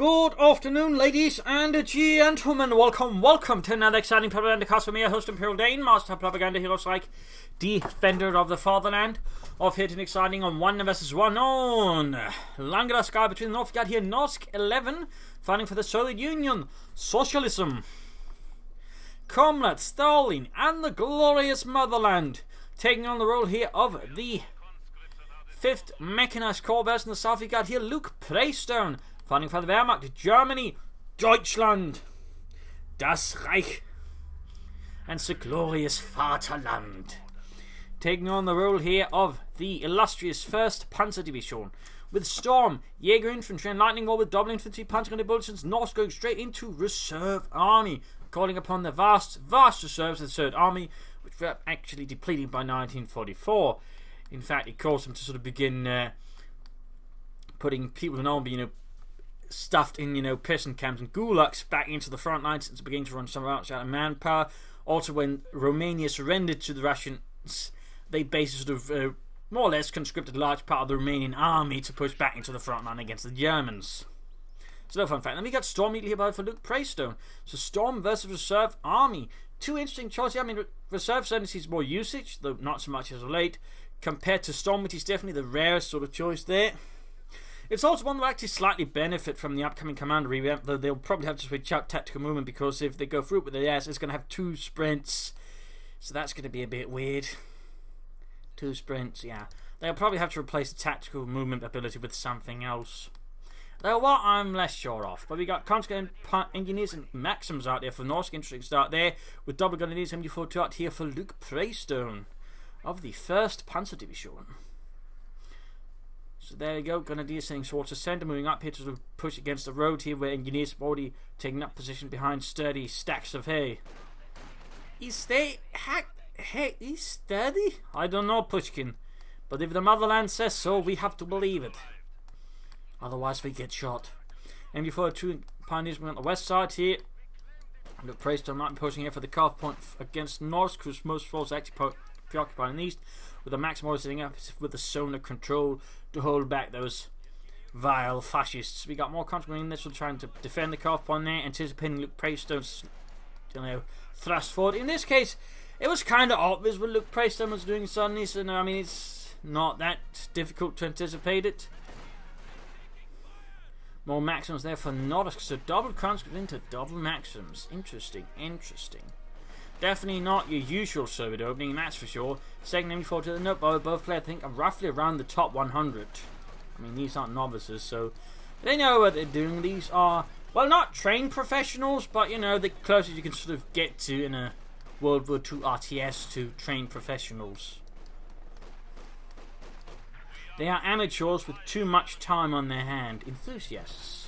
Good afternoon, ladies and gentlemen. Welcome to another exciting Propagandacaster with me, host Imperial Dane, master propaganda hero strike, defender of the fatherland. Off here to an exciting on 1 vs 1 on Langraskaya between the North. We got here Norsk11 fighting for the Soviet Union, socialism. Comrade Stalin and the glorious motherland taking on the role here of the 5th Mechanized Corps in the south. We got here Luke Praystone fighting for the Wehrmacht, Germany, Deutschland, das Reich, and the glorious Vaterland. Taking on the role here of the illustrious 1st Panzerdivision, with Storm, Jaeger Infantry and Lightning War with double infantry, Panzer bulletins, Norse going straight into reserve army, calling upon the vast reserves of the 3rd Army, which were actually depleted by 1944. In fact, it caused them to sort of begin putting people in army, stuffed in, prison camps and gulags back into the front lines and beginning to run some out of manpower. Also, when Romania surrendered to the Russians, they basically sort of more or less conscripted a large part of the Romanian army to push back into the front line against the Germans. So no fun fact. Then we got Storm immediately about for Luke Praystone. So Storm versus Reserve Army. Two interesting choices. I mean, Reserve certainly sees more usage, though not so much as of late, compared to Storm, which is definitely the rarest sort of choice there. It's also one that will actually slightly benefit from the upcoming commander revamp, though they'll probably have to switch out tactical movement, because if they go through it with the ass, it's going to have 2 sprints. So that's going to be a bit weird. 2 sprints, yeah. They'll probably have to replace the tactical movement ability with something else. Though what I'm less sure of. But we got conscript engineers and Maxims out there for Norsk. Interesting start there, with double grenadiers MG42 out here for Luke Praystone of the 1st Panzerdivision. So there you go, Grenadiers sending towards the centre, moving up here to sort of push against the road here, where engineers have already taken up position behind sturdy stacks of hay. Is sturdy? I don't know, Pushkin. But if the motherland says so, we have to believe it. Otherwise we get shot. MG42 Pioneers on the west side here. Look, Praystone might be pushing here for the cutoff point against Norsk, whose most forces actually preoccupied in the east, with the Maxim sitting up with the sonar control to hold back those vile fascists. We got more conscripts in this one trying to defend the cutoff point there, anticipating Luke Praystone's thrust forward. In this case, it was kind of obvious what Luke Praystone was doing suddenly, so I mean, it's not that difficult to anticipate it. More Maxims there for Nordisk, so double conscript into double Maxims. Interesting. Definitely not your usual Soviet opening, that's for sure. Second MG4 to the note, both players I think are roughly around the top 100. I mean, these aren't novices, so they know what they're doing. These are, well, not trained professionals, but the closest you can sort of get to in a World War II RTS to trained professionals. They are amateurs with too much time on their hand. Enthusiasts.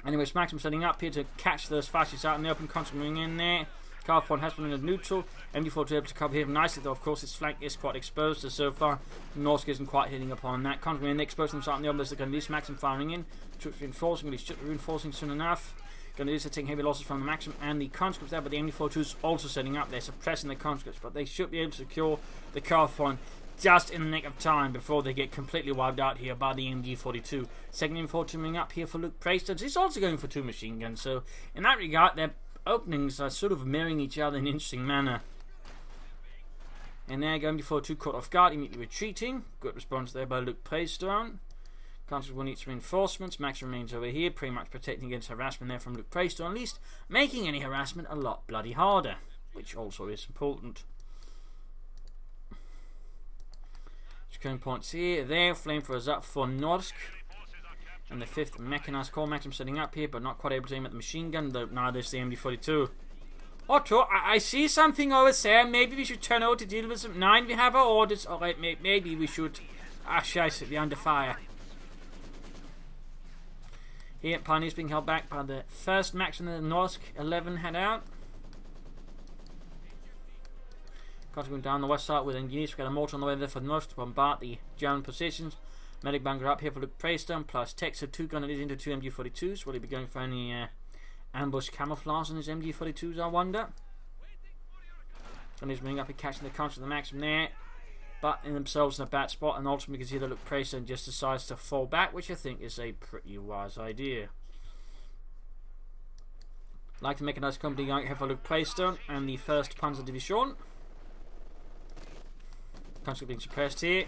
Anyway, Maxim setting up here to catch those fascists out in the open, concentrating in there. Cutoff point has been in neutral. MG4 able to cover here nicely, though of course its flank is quite exposed, so far Norsk isn't quite hitting upon that. Concentrating, they expose themselves in the open, they're going to use Maxim firing in. Troops reinforcing soon enough. Going to use taking heavy losses from the Maxim and the conscripts there, but the MG42 is also setting up. They're suppressing the conscripts, but they should be able to secure the cutoff point just in the nick of time before they get completely wiped out here by the MG42. Second MG42 moving up here for Luke Praystone. He's also going for 2 machine guns, so in that regard their openings are sort of mirroring each other in an interesting manner. And there go MG42 caught off guard, immediately retreating. Good response there by Luke Praystone. Conscripts will need some reinforcements. Max remains over here, pretty much protecting against harassment there from Luke Praystone, at least making any harassment a lot bloody harder, which also is important. Securing points here, there, flamethrowers up for Norsk. And the 5th Mechanized Corps, Maxim setting up here, but not quite able to aim at the machine gun, though now there's the MD42. Otto, I see something over there. Maybe we should turn over to deal with some 9. We have our orders. Alright, maybe we should. Ah, scheiße, we're under fire. Here, Pioneers being held back by the 1st Maxim and the Norsk11 head out. Going down the west side with engineers. We've got a mortar on the way there for Norsk to bombard the German positions. Medic bunker up here for Luke Praystone, plus Tech, so 2 grenadiers into 2 MG42s. Will he be going for any ambush camouflage on his MG42s, I wonder? Grenadiers moving up and catching the conscript of the Maxim there. batting themselves in a bad spot, and ultimately you can see that Luke Praystone just decides to fall back, which I think is a pretty wise idea. Like to make a nice company going here for Luke Praystone and the 1st Panzer Division. Conscript being suppressed here.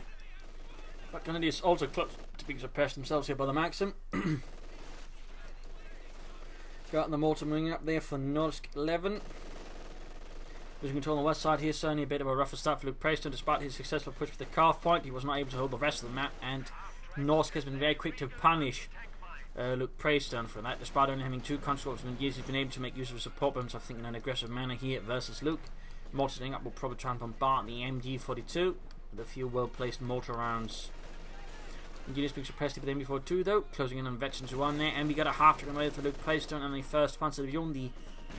But Grenadiers also close to being suppressed themselves here by the Maxim. Got the mortar moving up there for Norsk11. Losing control on the west side here, certainly a bit of a rougher start for Luke Praystone. Despite his successful push for the calf point, he was not able to hold the rest of the map, and Norsk has been very quick to punish Luke Praystone for that. Despite only having 2 conscripts in years, he's been able to make use of his support bombs, I think, in an aggressive manner here versus Luke. Mortaring up will probably try and bombard the MG42 with a few well-placed mortar rounds. Engineers being suppressed with the MG42 though, closing in on veterans who won there, and we got a half-track away for Luke Praystone and the 1st Panzer Division, the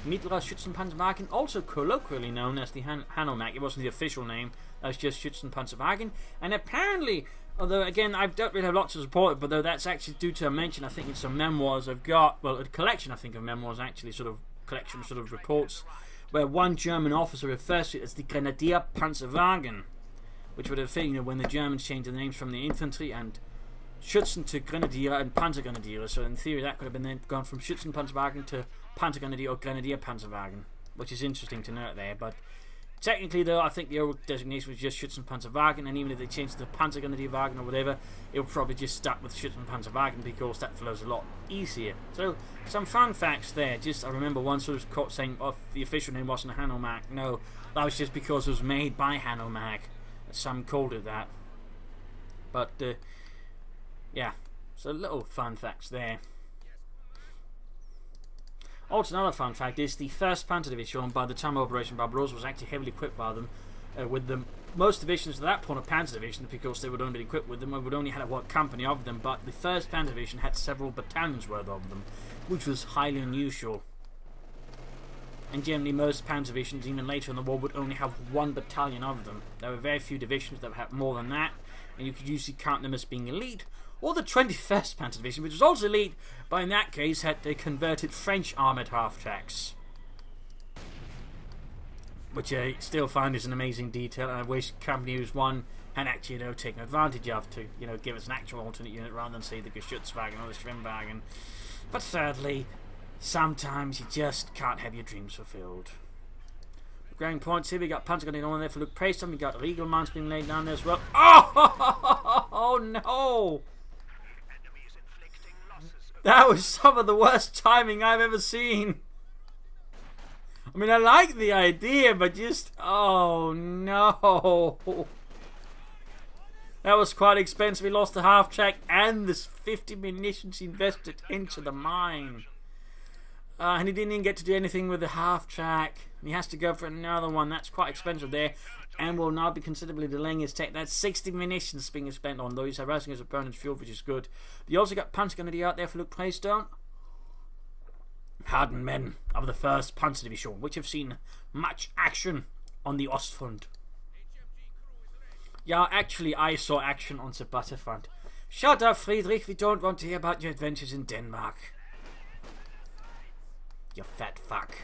Mittlere Schützenpanzerwagen, also colloquially known as the Hanomag. It wasn't the official name, that was just Schützenpanzerwagen. And apparently, although again I don't really have lots to support it, but though that's actually due to a mention I think in some memoirs I've got, well, a collection I think of memoirs actually, sort of collection sort of reports, where one German officer refers to it as the Grenadier Panzerwagen, which would have been, you know, when the Germans changed the names from the infantry and Schützen to Grenadier and Panzergrenadier. So in theory that could have been then gone from Schützenpanzerwagen to Panzergrenadier or Grenadier Panzerwagen, which is interesting to note there. But technically though, I think the old designation was just Schützenpanzerwagen, and even if they changed it to Panzergrenadierwagen or whatever, it would probably just start with Schützenpanzerwagen because that flows a lot easier. So some fun facts there. Just I remember one sort of caught saying, oh, the official name wasn't Hanomag. No, that was just because it was made by Hanomag. Some called it that. But yeah, so little fun facts there. Also, another fun fact is the 1st Panzer Division, by the time of Operation Barbarossa, was actually heavily equipped by them. With the most divisions at that point of Panzer Division, because they would only be equipped with them, and would only had one company of them. But the 1st Panzer Division had several battalions worth of them, which was highly unusual. And generally, most Panzer Divisions, even later in the war, would only have 1 battalion of them. There were very few divisions that had more than that, and you could usually count them as being elite. Or the 21st Panzer Division, which was also elite, but in that case had they converted French armoured half-tracks. Which I still find is an amazing detail, and I wish Company News 1 had actually, you know, taken advantage of to, you know, give us an actual alternate unit rather than, say, the Geschützwagen or the Schwimmwagen. But sadly, sometimes you just can't have your dreams fulfilled. Ground points here, we got Panzergrenadier on there for Luke Praystone, we got Riegelmanns being laid down there as well. Oh no! That was some of the worst timing I've ever seen. I mean, I like the idea, but just, oh no. That was quite expensive. We lost the half-track and this 50 munitions invested into the mine. And he didn't even get to do anything with the half-track. He has to go for another one. That's quite expensive there. And will now be considerably delaying his tech. That's 60 munitions being spent on, though he's harassing his opponent's fuel, which is good. You also got Panzergrenadier out there for Luke Praystone. Hardened men of the 1st Panzer Division, which have seen much action on the Ostfront. Yeah, actually, I saw action on the Butterfront. Shut up, Friedrich. We don't want to hear about your adventures in Denmark. You fat fuck.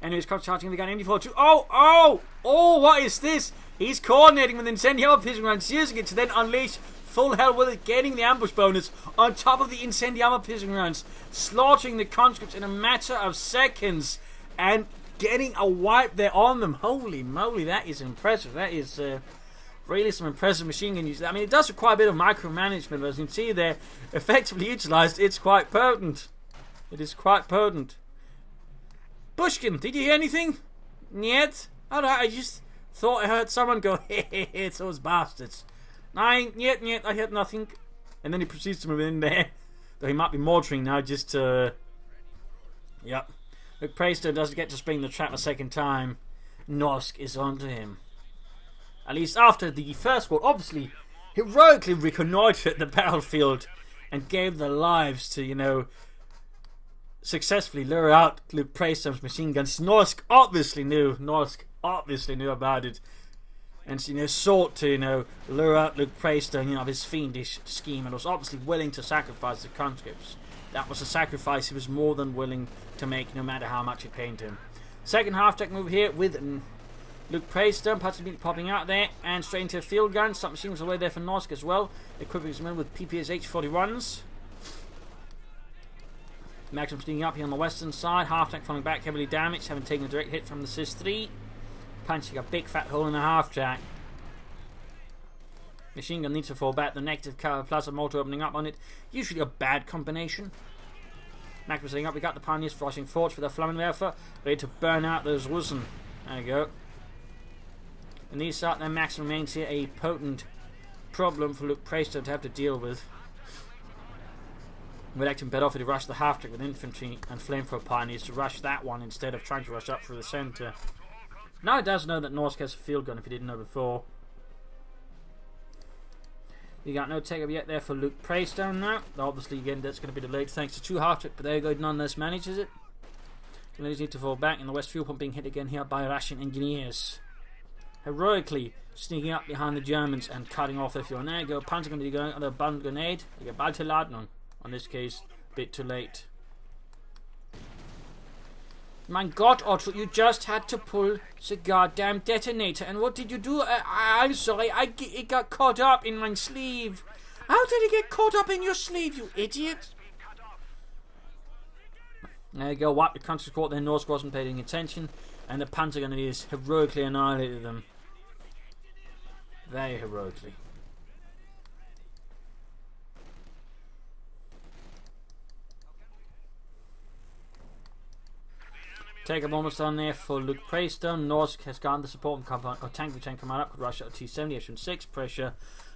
Anyways, comes charging the gun MD42. Oh, what is this? He's coordinating with Incendiamo Piston Rounds, using it to then unleash full hell with it, getting the ambush bonus on top of the Incendiamo Piston Rounds, slaughtering the conscripts in a matter of seconds, and getting a wipe there on them. Holy moly, that is impressive. That is really some impressive machine gun use. I mean, it does require a bit of micromanagement, but as you can see there, effectively utilised, it's quite potent. It is quite potent. Bushkin, did you hear anything? Yet? Alright, I just thought I heard someone go, hey, it's those bastards. Nine, yet, I heard nothing. And then he proceeds to move in there. Though he might be mortaring now just to... Yep. Luke Praystone doesn't get to spring the trap a second time. Norsk is onto him. At least after the first war, obviously, heroically reconnoitred the battlefield and gave their lives to, you know, successfully lure out Luke Praystone's machine guns. Norsk obviously knew about it, and, you know, sought to, you know, lure out Luke Praystone, you know, of his fiendish scheme, and was obviously willing to sacrifice the conscripts. That was a sacrifice he was more than willing to make, no matter how much it pained him. Second half-track move here with Luke Praystone, possibly popping out there, and straight into a field gun. Some machines away there for Norsk as well, equipping his men with PPSH-41s. Maxim sneaking up here on the western side, half-track falling back, heavily damaged, having taken a direct hit from the SIS-3. Punching a big fat hole in the half-track. Machine gun needs to fall back, the negative plasma mortar opening up on it. Usually a bad combination. Maxim setting up, we got the Pioneers rushing forward for their Flammenwerfer, ready to burn out those Russen. There you go. And these start then, Maxim remains here a potent problem for Luke Praystone to have to deal with. We'd like him better off if he rushed the half-track with infantry and flamethrower pioneers to rush that one instead of trying to rush up through the centre. Now it does know that Norsk has a field gun if he didn't know before. You got no take-up yet there for Luke Praystone now. Obviously, again, that's going to be delayed thanks to 2 half-track, but there you go, nonetheless manages it. Canadians need to fall back, and the West fuel pump being hit again here by Russian engineers. Heroically sneaking up behind the Germans and cutting off their fuel. And there you go, Panzer going to be going on the bomb grenade. They get bald till Ladnung. In this case, a bit too late. My God, Otto, you just had to pull the goddamn detonator. And what did you do? I'm sorry, it got caught up in my sleeve. How did it get caught up in your sleeve, you idiot? There you go, wipe the country court. Then Norsk wasn't paying attention. And the Panzer Grenadiers heroically annihilated them. Very heroically. Take up almost on there for Luke Praystone. Norsk has gotten the support and tank lieutenant coming up. Could rush out T-70, F-6, pressure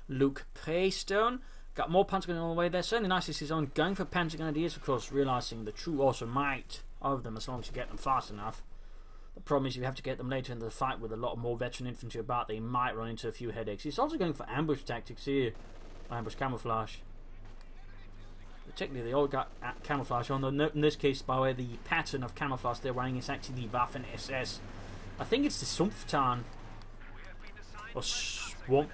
Luke Praystone. Got more Panzer Grenadiers on the way there. Certainly nice to see his own going for Panzer Grenadiers, of course, realising the true awesome might of them as long as you get them fast enough. The problem is you have to get them later into the fight with a lot more veteran infantry about. They might run into a few headaches. He's also going for ambush tactics here. Ambush camouflage. Particularly, they all got camouflage on. In this case, by the way, the pattern of camouflage they're wearing is actually the Waffen SS. I think it's the Sumpftarn or Swamp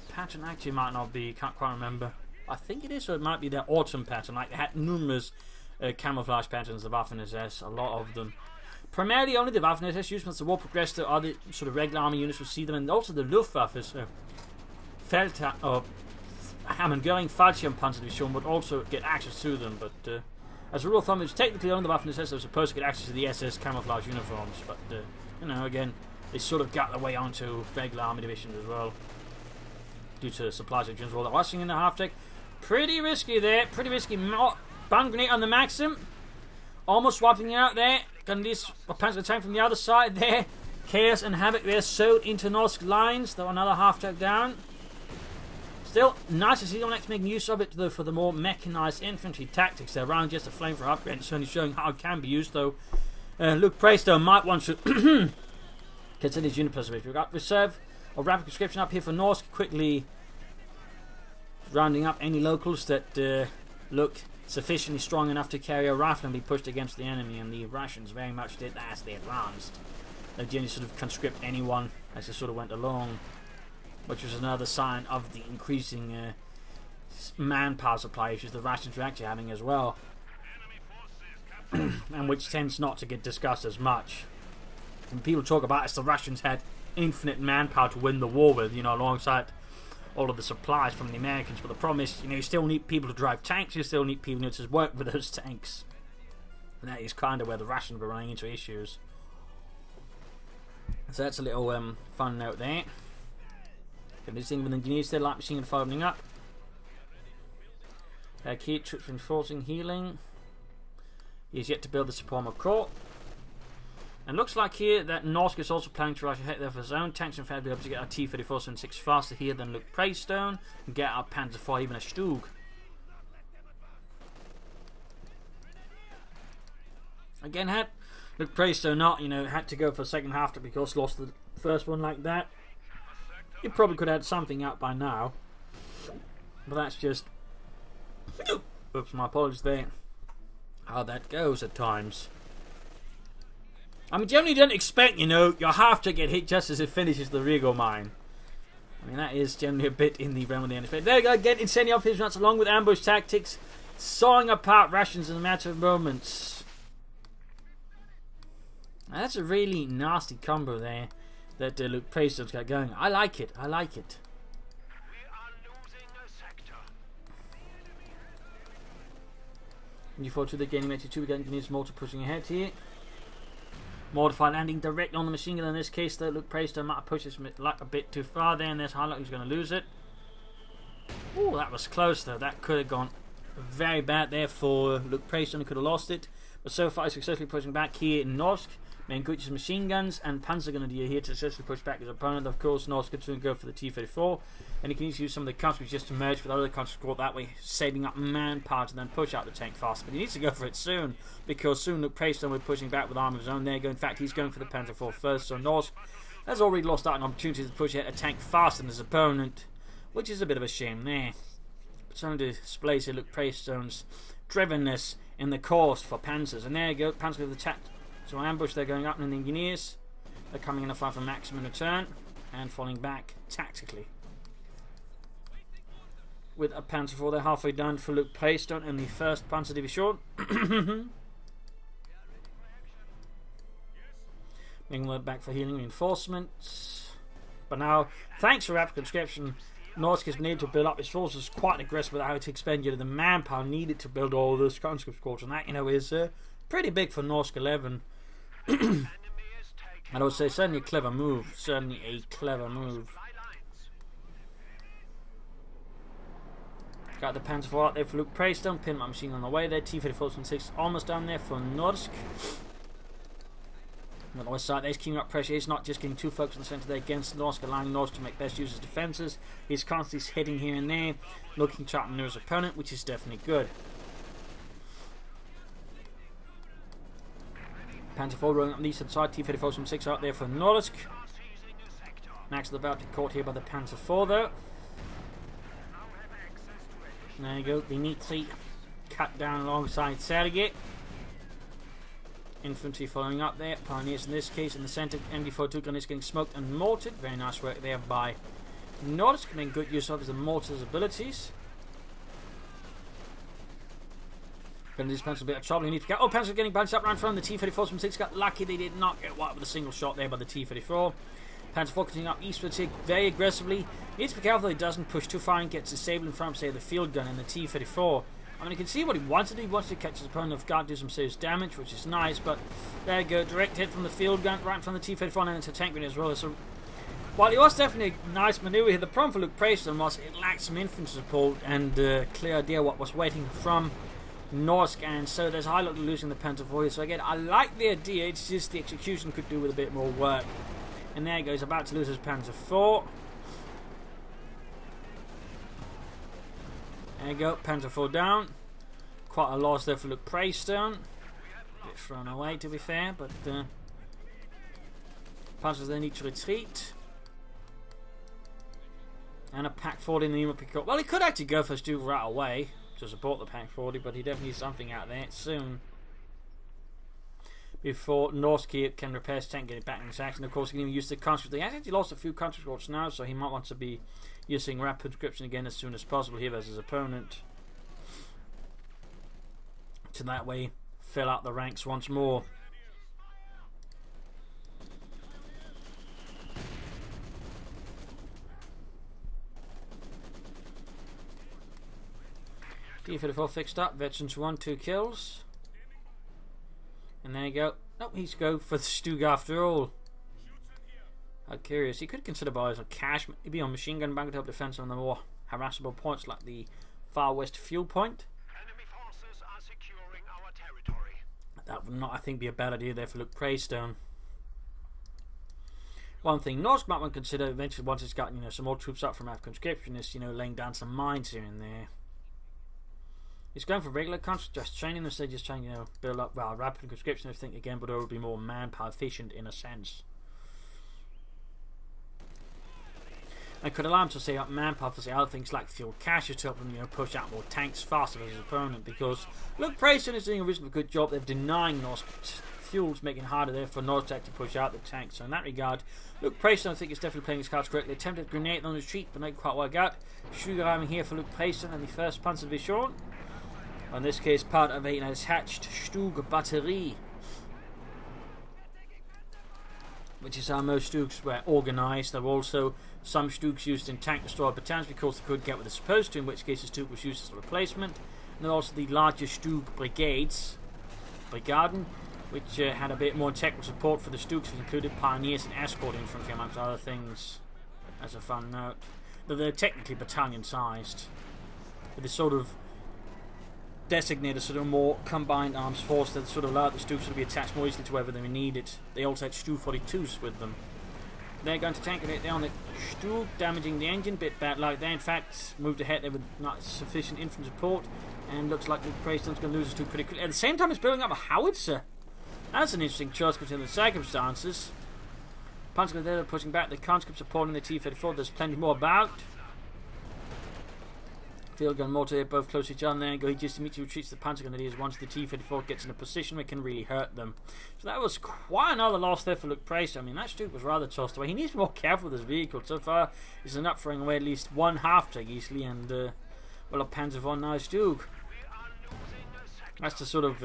pattern. Actually, might not be. Can't quite remember. I think it is, or it might be their autumn pattern. Like they had numerous camouflage patterns. The Waffen SS, a lot of them. Primarily, only the Waffen SS used once the war progressed to other sort of regular army units would see them, and also the Luftwaffes, Hammergöring Fallschirmpanzerdivision would also get access to them, but as a rule of thumb, it's technically only the Waffen SS that were supposed to get access to the SS camouflage uniforms, but you know, again, they sort of got their way onto regular army divisions as well, due to supply sections. Well, they're rushing in the half-deck. Pretty risky there, pretty risky. Bomb grenade on the Maxim, almost wiping out there. Got this Panzer tank from the other side there. Chaos and Havoc there sewed into Norsk lines, though another half-deck down. Still, nice to see them making use of it though for the more mechanized infantry tactics. They're around just a flamethrower upgrade, certainly showing how it can be used, though. Luke Praystone might want to consider his unit preservation. We've got reserve or rapid conscription up here for Norsk, quickly rounding up any locals that look sufficiently strong enough to carry a rifle and be pushed against the enemy, and the Russians very much did that as they advanced. They generally sort of conscript anyone as they sort of went along, which was another sign of the increasing manpower supply issues the Russians were actually having as well, and which tends not to get discussed as much. When people talk about it, the Russians had infinite manpower to win the war with, you know, alongside all of the supplies from the Americans, but the problem is, you know, you still need people to drive tanks, you still need people to work with those tanks, and that is kind of where the Russians were running into issues. So that's a little fun note there. This thing with engineers still, light machine gun following up. Key troops reinforcing, healing. He's yet to build the Suprema Corps. And looks like here that Norsk is also planning to rush ahead there for his own tanks, and fact be able to get our T-34-76 faster here than Luke Praystone and get our Panzer IV, even a Stug. Again, had Luke Praystone not, you know, had to go for a second half to because lost the first one like that, he probably could have had something out by now. But that's just, oops, my apologies there, how that goes at times. I mean, generally you don't expect, you know, your half to get hit just as it finishes the Rigo mine. I mean, that is generally a bit in the realm of the NFL. There you go, again, incendiary operations along with ambush tactics, sawing apart Russians in a matter of moments. Now, that's a really nasty combo there. that Luke Preyston's got going. I like it. I like it. You fall to the gaining mate 2. We got engineers mortar pushing ahead here. Mortified landing direct on the machine gun in this case. Though Luke Preyston might push his luck a bit too far there, and there's Highlight who's going to lose it. Oh, that was close though. That could have gone very bad there for Luke Preyston. He could have lost it. But so far, he's successfully pushing back here in Norsk. Main Gucci's machine guns and Panzer Gunner here to successfully push back his opponent. Of course, Norsk could soon go for the T-34, and he can use some of the counters just to merge with other counters squad that way, saving up manpower to then push out the tank faster. But he needs to go for it soon, because soon Luke Preyston will be pushing back with arm of his own. There you go. In fact, he's going for the Panzer IV first, so Norsk has already lost out an opportunity to push ahead a tank faster than his opponent, which is a bit of a shame there. But something to display here Luke Preyston's drivenness in the course for Panzers. And there you go. Panzer with the attack. So ambush, they're going up, and the engineers, they're coming in a fight for maximum return and falling back tactically. With a Panzer IV, they're halfway done for Luke Preyston in the 1st Panzer Division. Being led back for healing reinforcements. But now, thanks to rapid conscription, Norsk has been able to build up his forces quite aggressive without having to expend the manpower needed to build all those conscript squads, and that, you know, is pretty big for Norsk11. I would say certainly a clever move. Certainly a clever move. Got the Panzer IV out there for Luke Preyston. Pin my machine on the way there. T-34 and 6 almost down there for Norsk. On the west side, there's keeping up pressure. He's not just getting too focused on the centre there against Norsk, allowing Norsk to make best use of his defences. He's constantly hitting here and there, looking to outmaneuver his opponent, which is definitely good. Panzer IV rolling up the eastern side. T-34 from 6 out there for Norsk. Max about to be caught here by the Panzer IV though. There you go. Dimitri cut down alongside Sergei. Infantry following up there. Pioneers in this case in the centre. MD42 gun is getting smoked and mortared. Very nice work there by Norsk. Making good use of his mortar's abilities. Gonna dispense a bit of trouble. You need to get. Oh, Panzer getting bounced up right from the T-34 from 6. Got lucky they did not get wiped with a single shot there by the T-34. Panzer IV continuing up eastwards here very aggressively. Needs to be careful that he doesn't push too far and gets disabled in front of, say, the field gun and the T-34. I mean, you can see what he wants to do. He wants to catch his opponent off guard, do some serious damage, which is nice. But there you go. Direct hit from the field gun right from the T-34 and into tank grenade as well. So while it was definitely a nice manoeuvre here, the problem for Luke Preyston was it lacked some infantry support and clear idea what was waiting from Norsk, and so there's a high look losing the Panzer IV. So again, I like the idea, it's just the execution could do with a bit more work. And there he goes, about to lose his Panzer IV. There you go, Panzer IV down. Quite a loss there for Luke Preyston. Bit thrown away to be fair, but Panzers then need to retreat. And a Pack 40 in the Nemo pick up. Well, he could actually go for Stu right away to support the Pack 40, but he definitely needs something out there soon before Norsk can repair his tank, get it back in his action. Of course, he can even use the conscript. He has actually lost a few conscript squads now, so he might want to be using rapid conscription again as soon as possible here versus his opponent, to that way fill out the ranks once more. T-34 fixed up, veterans 1, 2 kills. And there you go. Oh, he's go for the Stug after all. How curious. He could consider buying on cash, maybe on machine gun bank to help defense on the more harassable points like the far west fuel point. Enemy forces are securing our territory. That would not, I think, be a bad idea there for Luke Preyston. One thing Norsk might want to consider eventually, once it's got, you know, some more troops up from Afghan conscription, is, you know, laying down some mines here and there. He's going for regular conscription, just training instead of just trying, you know, build up, well, rapid conscription, I think, again, but it would be more manpower efficient in a sense. And could allow him to say up manpower for, say, other things like fuel caches to help him, you know, push out more tanks faster than his opponent, because Luke Preyston is doing a reasonably good job. They're denying Norsk fuels, making it harder there for Norsk to push out the tanks. So in that regard, Luke Preyston, I think, is definitely playing his cards correctly. Attempted grenade on the retreat, but not quite work out. Sugar here for Luke Preyston and the 1st Panzer Division. In this case, part of a detached Stug battery. which is how most Stooks were organised. There were also some Stooks used in tank destroyer battalions because they couldn't get what they're supposed to, in which case the Stook was used as a replacement. And there were also the larger Stook brigades, Brigaden, which had a bit more technical support for the Stooks, which included pioneers and escort infantry, amongst other things, as a fun note. Though they're technically battalion-sized, but they sort of designated sort of more combined arms force that sort of allowed the Stooks to be attached more easily to wherever they were needed. They also had Stu 42s with them. They're going to tank it down the Stu, damaging the engine. Bit bad luck there. In fact, moved ahead there with not sufficient infantry support, and looks like Luke Preston's going to lose his Stu pretty quickly. At the same time, it's building up a howitzer. That's an interesting choice considering the circumstances. Panzer there pushing back the conscripts, supporting the T-34. There's plenty more about. Field gun mortar here, both close to each other. There you go. He just immediately retreats the Panzer Grenadiers once the T-34 gets in a position where it can really hurt them. So that was quite another loss there for Luke Price. I mean, that Stuke was rather tossed away. He needs to be more careful with his vehicle. So far, he's not throwing away at least one half-track easily, and well, a Panzer von now Stuke. That's the sort of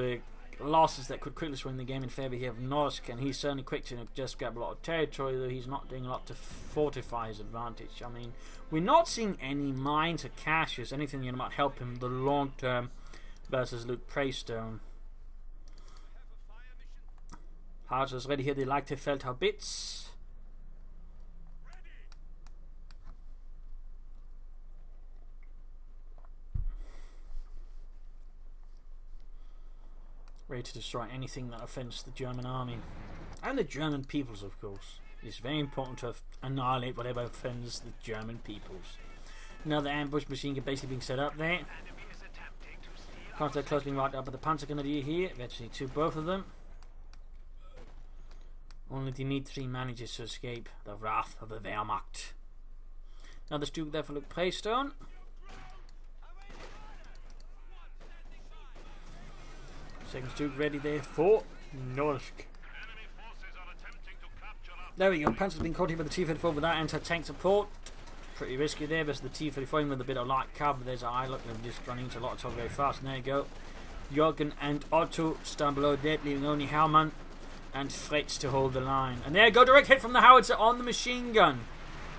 losses that could quickly swing the game in favour here of Norsk, and he's certainly quick to just grab a lot of territory, though he's not doing a lot to fortify his advantage. I mean, we're not seeing any mines or caches, anything that might help him the long term versus Luke Praystone. Howitzers ready here, they like to Feldhaubitz. Ready to destroy anything that offends the German army and the German peoples, of course. It's very important to annihilate whatever offends the German peoples. Another ambush machine gun basically being set up there. Contact close being right up with the Panzer Grenadier here. Eventually to both of them. Only Dimitri manages to escape the wrath of the Wehrmacht. Another Stuke there for Luke Praystone. Second Stuke ready there for Norsk. There we go. Panzer's been caught here by the T-34 without anti-tank support. Pretty risky there versus the T-34 with a bit of light cover. There's an eye look, they're just running into a lot of trouble very fast. And there you go. Jürgen and Otto stand below dead, leaving only Hermann and Fritz to hold the line. And there you go. Direct hit from the howitzer on the machine gun.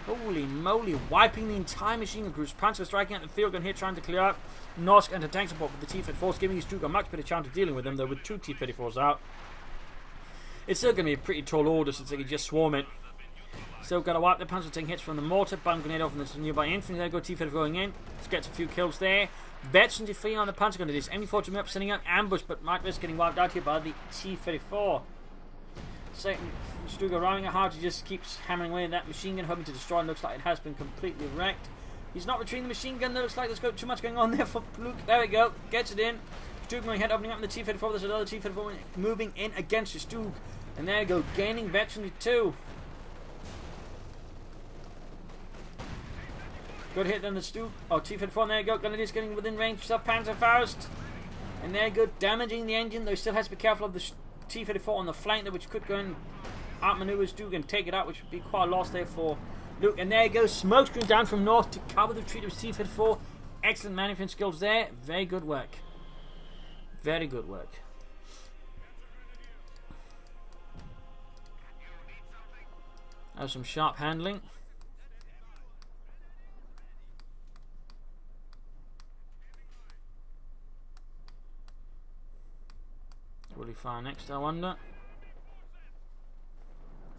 Holy moly. Wiping the entire machine gun crews. Panzer striking at the field gun here, trying to clear out Norsk anti-tank support with the T-34s, giving his Duke a much better chance of dealing with them, though with two T-34s out. It's still going to be a pretty tall order since they can just swarm it. Still got to wipe the Panzer taking hits from the mortar. Bomb grenade off from the nearby infantry. There go T-34 going in. Just gets a few kills there. Veteran defeating on the Panzer Grenadiers. MD4 up, setting up ambush, but might risk getting wiped out here by the T-34. Second Stuga arriving at hard to just keeps hammering away at that machine gun, hoping to destroy. Looks like it has been completely wrecked. He's not retrieving the machine gun. Looks like there's got too much going on there for Luke. There we go. Gets it in. Stuke moving ahead, opening up in the T-34. There's another T-34 moving in against the Stuke. And there you go, gaining veteranly too. Good hit on the Stuke. Oh, T-34, there you go. Grenadiers getting within range of Panzerfaust. And there you go, damaging the engine. Though he still has to be careful of the T-34 on the flank there, which could go and outmaneuver Stuke and take it out, which would be quite a loss there for Luke. And there you go, smoke screens down from north to cover the retreat of his T-34. Excellent management skills there. Very good work. Very good work. Have some sharp handling. Will he fire next, I wonder?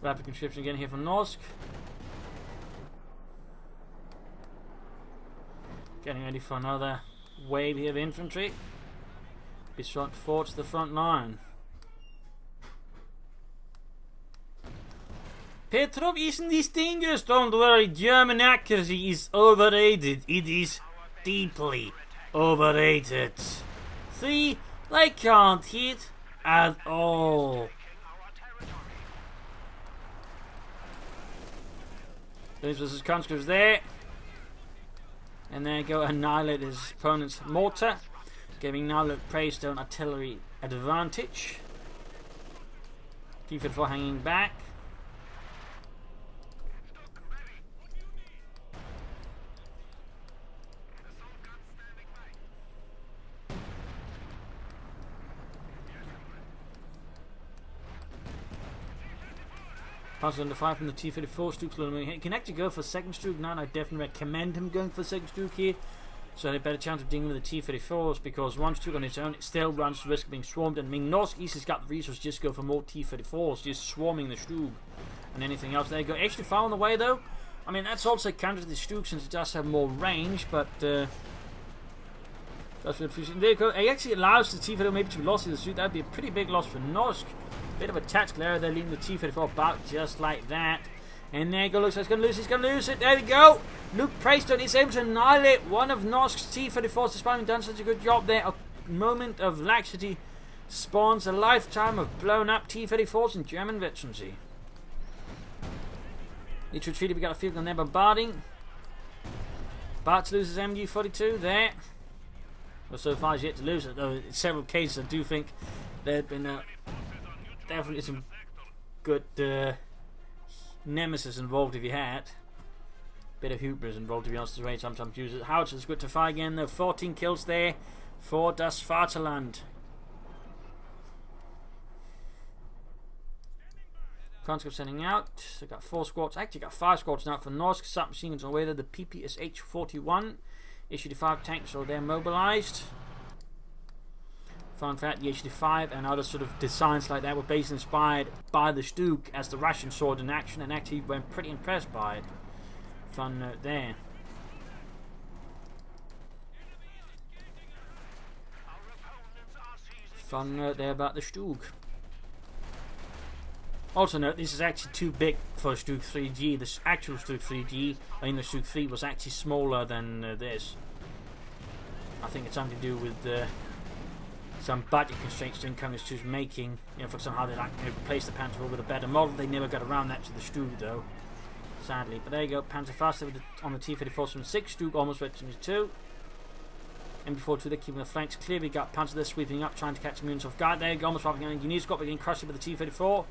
Rapid conscription again here from Norsk. Getting ready for another wave here of infantry. Be shot forward to the front line. Petrov isn't this dangerous, don't worry. German accuracy is overrated. It is deeply overrated. See, they can't hit at all. This was his conscripts there. And there you go, annihilate his opponent's mortar, giving now Luke Praystone artillery advantage. T-34 hanging back. Passes under fire from the T-34. Stuke's he can actually go for second Stuke now, and I definitely recommend him going for second Stuke here. So a better chance of dealing with the T-34s, because one Stuke on its own, it still runs the risk of being swarmed. And I mean, Norsk has got the resources just go for more T-34s, just swarming the Stuke and anything else. There you go. Extra fire on the way though. I mean, that's also counter to the Stuke since it does have more range, but that's what there you go. It actually allows the T-34 maybe to be lost in the Stuke. That'd be a pretty big loss for Norsk. Bit of a tactical error there, leading the T-34 back just like that. And there you go, looks like he's going to lose, he's going to lose it. There we go. Luke Preston is able to annihilate one of Norsk's T-34s, despite having done such a good job there. A moment of laxity spawns a lifetime of blown up T-34s in German veterancy. Each retreated, we got a field on there bombarding. Bartz loses MG-42 there. Well, so far he's yet to lose it, though in several cases I do think there have been definitely some good nemesis involved if you had. Bit of hubris involved, to be honest, the way sometimes uses it. Howitzer is good to fire again though. 14 kills there for Das Vaterland. Conscript sending out. So got 4 squads. Actually got 5 squads now for Norsk. Submachine guns on the way there. The PPSH-41. Issue-5 tanks, so they're mobilized. Fun fact, the HD5 and other sort of designs like that were basically inspired by the Stuke as the Russians saw it in action and actually went pretty impressed by it. Fun note there. Fun note there about the Stuke. Also note, this is actually too big for Stuke 3G. The actual Stuke 3G, I mean the Stuke 3 was actually smaller than this. I think it's something to do with some budget constraints to Incoming 2's making. You know, for somehow they like replace the Panzer with a better model. They never got around that to the Stuke though, sadly. But there you go, Panzerfaster on the T-34 from 6, Stuke almost ready to 2. MB-42, they're keeping the flanks clear. We got Panzer there sweeping up, trying to catch units off guard. There you go, almost wiping out Engineers. Got getting crushed with the T-34.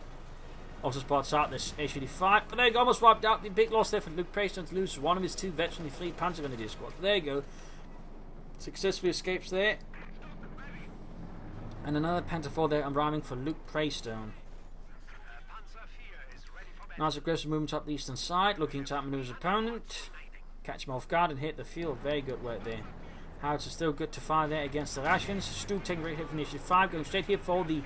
Also spots out this H-85. But there you go, almost wiped out. The big loss there for Luke Preston to lose one of his 2 veteran fleet Panzer Grenadier squads. But there you go. Successfully escapes there. And another Panther 4 there arriving for Luke Preston. Nice aggressive movement up the eastern side, looking to outmaneuver his opponent. Catch him off guard and hit the field. Very good work there. Howitzer still good to fire there against the Russians. Stuke taking a great hit from the H-5, going straight here for the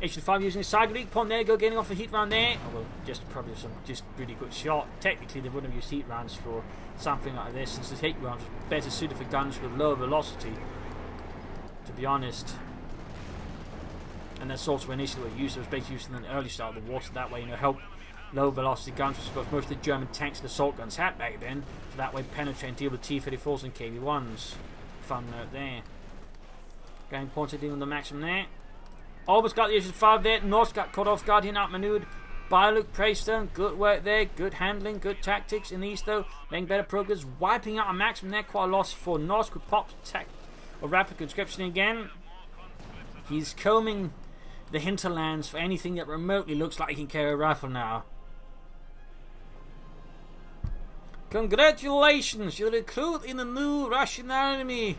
H-5 using his side leak point. There you go, getting off a heat round there. Oh, well, just probably some really good shot. Technically, they wouldn't have used heat rounds for something like this, since the heat rounds was better suited for guns with lower velocity, to be honest. And that's also an issue that used. It was basically used in the early start of the war, so that way, you know, help low velocity guns, which was most of the German tanks and assault guns had back then, so that way penetrate and deal with T-34s and KV-1s. Fun note there. Going pointed in on the maximum there. Almost got the H-5 there. Norsk got caught off guard here, outmaneuvered by Luke Preston. Good work there, good handling, good tactics in the east though. Making better progress, wiping out a maximum there. Quite a loss for Norsk, who popped attack or rapid conscription again. He's combing the hinterlands for anything that remotely looks like he can carry a rifle now. Congratulations, you recruit in the new Russian army.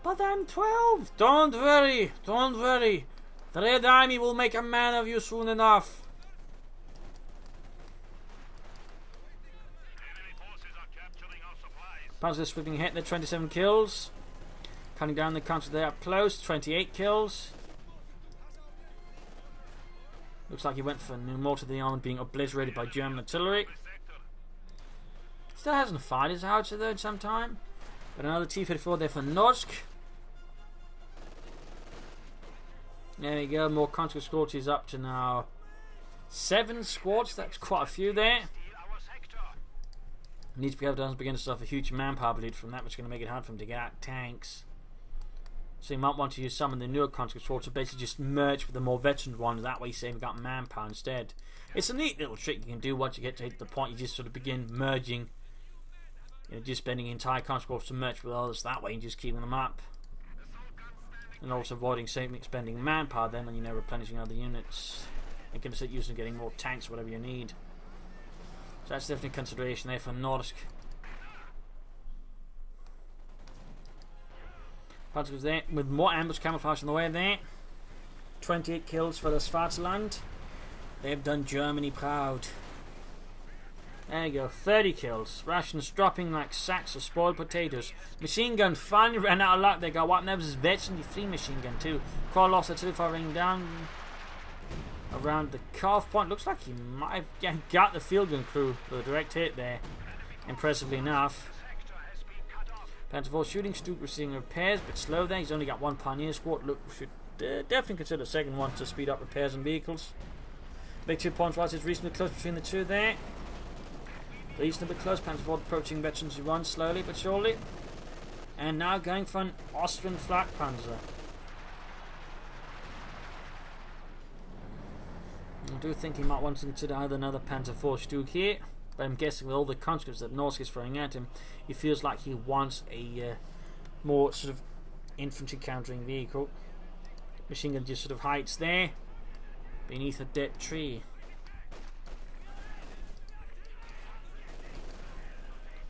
But I'm 12. Don't worry, don't worry. The Red Army will make a man of you soon enough. Panzer sweeping ahead there, 27 kills. Cutting down the counter there up close, 28 kills. Looks like he went for more to the armor being obliterated by German artillery. Still hasn't fired his howitzer though in some time. But another T-34 there for Norsk. There we go, more conscript squads. He's up to now 7 squads. That's quite a few there. Needs to be able to begin to suffer a huge manpower bleed from that, which is going to make it hard for him to get out tanks. So you might want to use some of the newer conscript squads to basically just merge with the more veteran ones. That way you save got manpower instead. It's a neat little trick you can do once you get to the point you just sort of begin merging. You know, just spending entire conscript to merge with others that way and just keeping them up. And also avoiding saving expending manpower then, and you know, replenishing other units. And can sit using getting more tanks, whatever you need. So that's definitely a consideration there for Norsk. Panzer goes there with more ambush camouflage on the way there. 28 kills for the Svartland. They've done Germany proud. There you go, 30 kills. Rations dropping like sacks of spoiled potatoes. Machine gun finally ran out of luck. They got wiped out with his veteran free machine gun too. Call lost at 2 ring down around the cutoff point. Looks like he might have got the field gun crew with a direct hit there. Impressively enough. Panzer IV shooting. Stuke receiving repairs, but slow there. He's only got 1 Pioneer squad. Look, we should definitely consider the second one to speed up repairs and vehicles. Big 2 points whilst it's reasonably close between the two there. Reasonably close. Panzer IV approaching veterans who run slowly but surely. And now going for an Austrian flak panzer. I do think he might want to consider either another Panzer IV Stuke here. But I'm guessing with all the conscripts that Norsk is throwing at him, he feels like he wants a more sort of infantry countering vehicle. Machine gun just sort of hides there beneath a dead tree.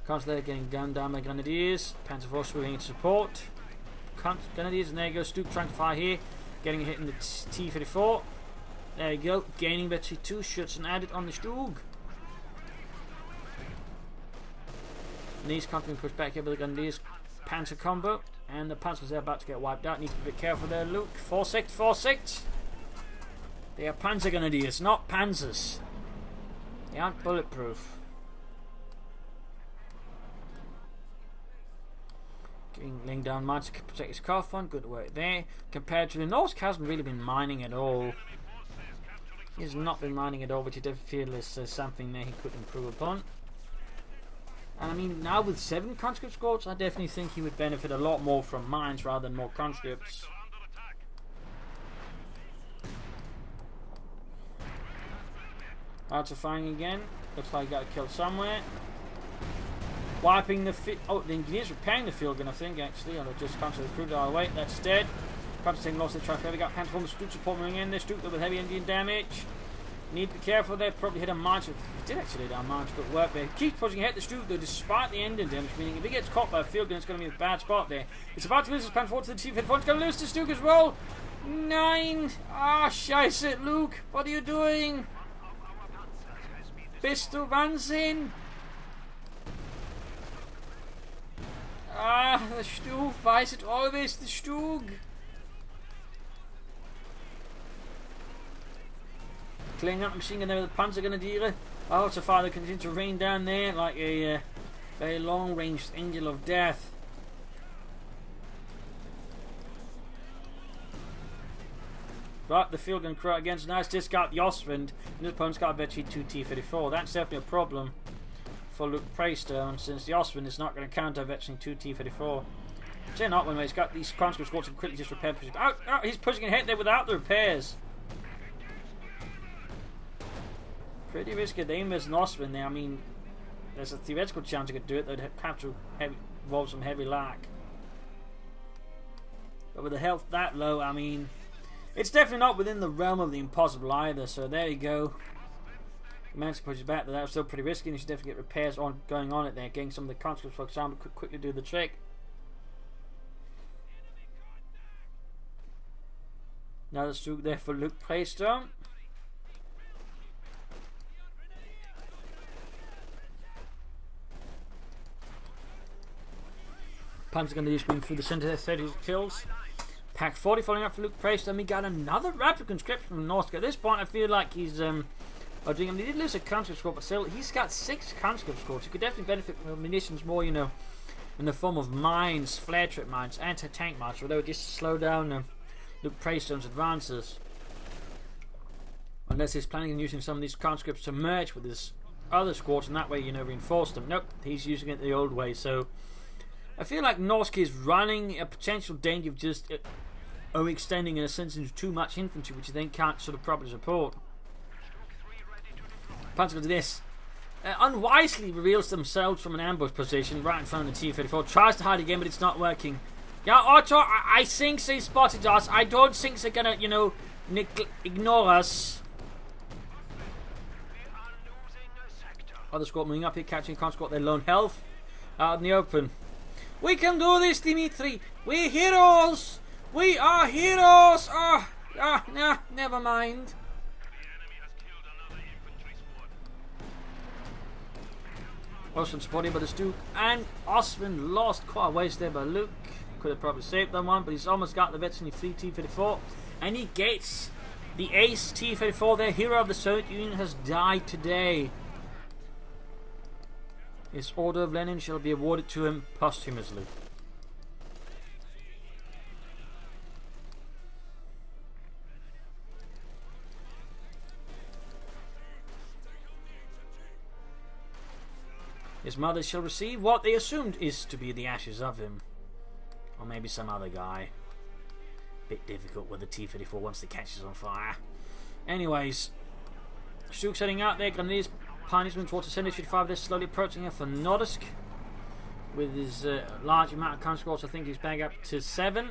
Constantly getting gunned down by Grenadiers. Panzer IV swinging into support. Grenadiers, and there you go. Stuke trying to fire here. Getting a hit in the T-34. There you go. Gaining battery 2 shots and added on the Stug. And these can't be pushed back here by the Grenadiers. Panzer combo. And the Panzers are about to get wiped out. Need to be a bit careful there, Luke. 4-6. They are Panzer Grenadiers, not Panzers. They aren't bulletproof. Laying down mines to protect his car fund. Good work there. Compared to the Norsk, hasn't really been mining at all. He has not been mining at all, which I definitely feel is something that he could improve upon. And I mean, now with 7 conscript squads, I definitely think he would benefit a lot more from mines rather than more conscripts. Arts are firing again. Looks like he got killed somewhere. Wiping the the engineers repairing the field gun, I think, actually. Or just constantly recruited. Oh, wait, that's dead. Constantly lost the traffic. We got Panzer IV Stuke support moving in. This Stuke with heavy engine damage. Need to be careful there. Probably hit a mine. He did actually hit a mine. Good work there. Keeps pushing ahead the Stuke though, despite the engine damage. Meaning if he gets caught by a field gun, it's going to be a bad spot there. It's about to lose his Panzer IV to the T-34. It's going to lose the Stuke as well. 9. Ah, scheiße, Luke. What are you doing? Bist du Wahnsinn? Ah, the Stug. Why is it always the Stug? Clearing up the machine gun there with the Panzer Grenadier. Oh, so far they continue to rain down there like a very long-ranged angel of death. Right, the field gun crew against nice discard the Ostwind, and his opponent's got a battery 2 T-34. That's definitely a problem for Luke Praystone, since the Ostwind is not going to counter veteran 2 T-34. Say not when he's got these conscript squads and quickly just repair pushing. Out, he's pushing ahead there without the repairs. Pretty risky aim as an Ostwind there. I mean, there's a theoretical chance he could do it. They'd have to involve some heavy lack. But with the health that low, I mean, it's definitely not within the realm of the impossible either. So there you go. He managed to push it back, but that was still pretty risky, and you should definitely get repairs going on it there. Getting some of the conscripts, for example, could quickly do the trick. Another Stuke there for Luke Praystone. Panzer going to use swing through the centre there, 30 kills. Pack 40 following up for Luke Praystone. We got another rapid conscription from Norsk. At this point, I feel like he's he did lose a conscript squad, but still, he's got 6 conscript squads. He could definitely benefit from munitions more, you know, in the form of mines, flare trip mines, anti-tank mines, although just to slow down Luke Praystone's advances. Unless he's planning on using some of these conscripts to merge with his other squads, and that way, you know, reinforce them. Nope, he's using it the old way. So I feel like Norsk is running a potential danger of just extending, in a sense, into too much infantry, which he then can't sort of properly support. Panzer to this. Unwisely reveals themselves from an ambush position right in front of the T-34. Tries to hide again, but it's not working. Yeah, Otto, I think they spotted us. I don't think they're gonna, you know, ignore us. Other squad moving up here, catching conscript their lone health out in the open. We can do this, Dimitri. We're heroes. We are heroes. Nah, never mind. Osman supported by the Duke, and Osman lost quite a ways there by Luke. Could have probably saved that one, but he's almost got the veteran free T-34, and he gets the ace T-34. The hero of the Soviet Union has died today. His Order of Lenin shall be awarded to him posthumously. His mother shall receive what they assumed is to be the ashes of him. Or maybe some other guy. Bit difficult with the T-34 once the catches on fire. Anyways, Stuke's heading out there. Grenadiers punishment towards the center. Should 5 there, slowly approaching her for Norsk. With his large amount of conscripts, I think he's back up to 7.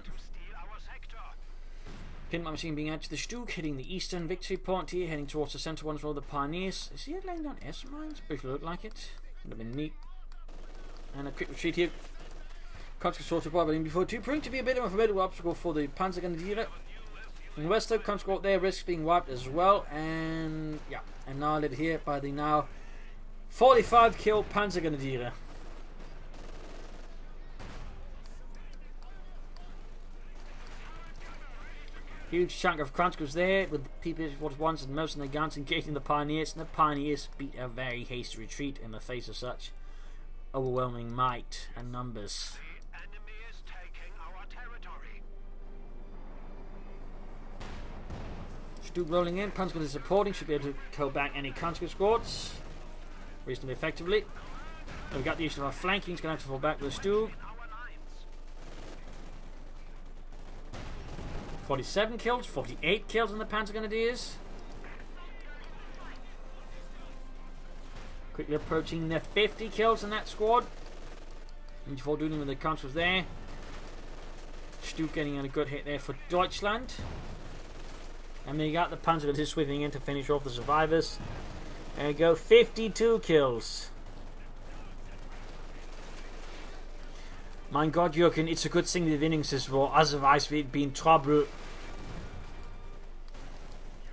Pinball machine being added to the Stuke, hitting the eastern victory point here, heading towards the center ones for the Pioneers. Is he laying down S mines? Briefly looked like it. Would have been neat. And a quick retreat here. Conscript sorted by him before two, proving to be a bit of a formidable obstacle for the Panzergrenadiere. In Westo, conscript there risks being wiped as well, and yeah, annihilated here by the now 45 kill Panzergrenadiere. Huge chunk of conscripts there with the PP-41s and most of the guns engaging the Pioneers, and the Pioneers beat a very hasty retreat in the face of such overwhelming might and numbers. The enemy is taking our territory. Stuke rolling in, Panzer is supporting, should be able to kill back any conscript squads reasonably effectively. We've got the issue of our flanking, he's going to have to fall back with the Stuke. 47 kills, 48 kills on the Panzergrenadiers. Quickly approaching the 50 kills in that squad. Before doing with the conscripts there. Stuke getting a good hit there for Deutschland. And then you got the Panzergrenadiers sweeping in to finish off the survivors. There we go, 52 kills. Mein Gott, Jürgen, it's a good thing the wenigstens war, otherwise we'd be in trouble.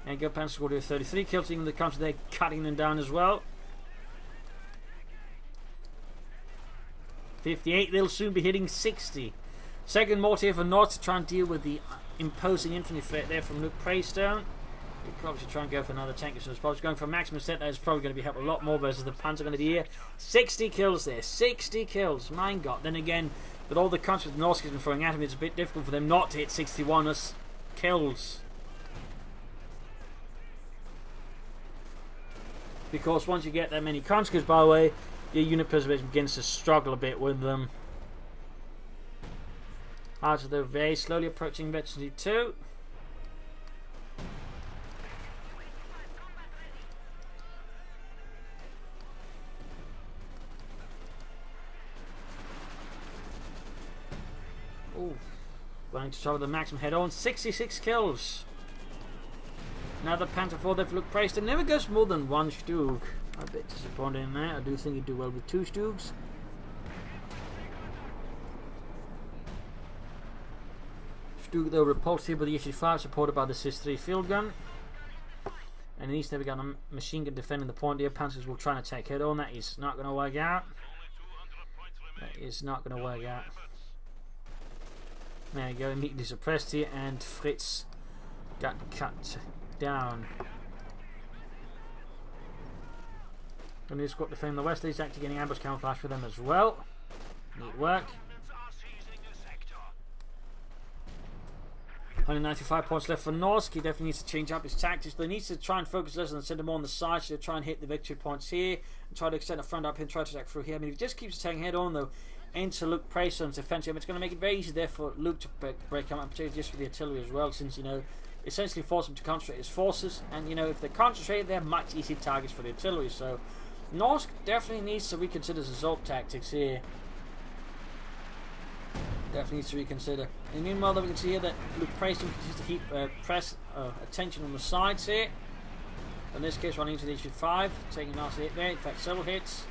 There you go, Panzer scored with 33 kills, even the country there cutting them down as well. 58, they'll soon be hitting 60. Second mortar for North to try and deal with the imposing infantry threat there from Luke Praystone. We probably should try and go for another tank as soon as possible. Going for a maximum set, that is probably going to be helped a lot more versus the Panzergrenadier. 60 kills there, 60 kills, my god. Then again, with all the countries the Norsk has been throwing at him, it's a bit difficult for them not to hit 61 kills. Because once you get that many conscripts, by the way, your unit preservation begins to struggle a bit with them. After they're very slowly approaching Veteran 2. Going to try with the maximum head on. 66 kills. Now the Panther 4 they've looked praised. It never goes more than one Stuke. I'm a bit disappointed in that. I do think he'd do well with 2 Stukes. Stuke though repulsed here by the Issue-5, supported by the Sis-3 field gun. And in East they've got a machine gun defending the point here. Panthers will try to take head on. That is not going to work out. That is not going to work out. There you go, immediately suppressed here, and Fritz got cut down. And he's got to defend the west. He's actually getting ambush camouflage for them as well. Neat work. 195 points left for Norsk. He definitely needs to change up his tactics, but he needs to try and focus less and send them more on the side, so try and hit the victory points here and try to extend the front up here and try to attack through here. I mean, if he just keeps taking head on though into Luke Praystone's defensive, it's going to make it very easy there for Luke to break him up, particularly just with the artillery as well, since, you know, essentially force him to concentrate his forces, and, you know, if they're concentrated, they're much easier targets for the artillery. So Norsk definitely needs to reconsider his assault tactics here. Definitely needs to reconsider. And meanwhile, we can see here that Luke Praystone continues to keep press attention on the sides here. In this case, running into the Issue-5, taking a nasty hit there. In fact, several hits.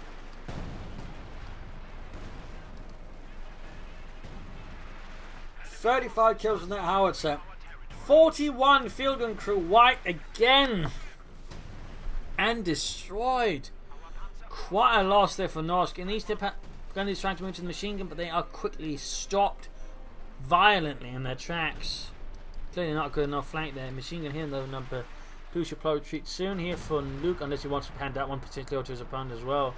"35 kills on that howitzer. 41 field gun crew wiped again and destroyed. Quite a loss there for Norsk. And these Propagandists trying to move to the machine gun, but they are quickly stopped violently in their tracks. Clearly not good enough flank there. Machine gun here, though, number 2 should probably retreat soon here for Luke, unless he wants to hand that one particularly to his opponent as well.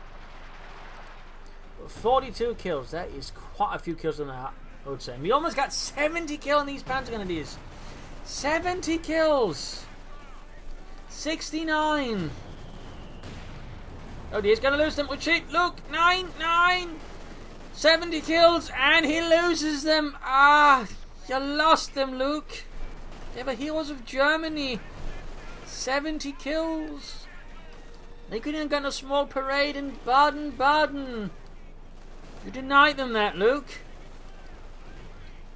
42 kills, that is quite a few kills on that, I would say. And we almost got 70 kills on these Panzer Grenadiers. 70 kills! 69! Oh, he's going to lose them. Retreat, Luke! 9! 70 kills, and he loses them! Ah, you lost them, Luke! They were heroes of Germany. 70 kills! They couldn't even get a small parade in Baden-Baden! You denied them that, Luke.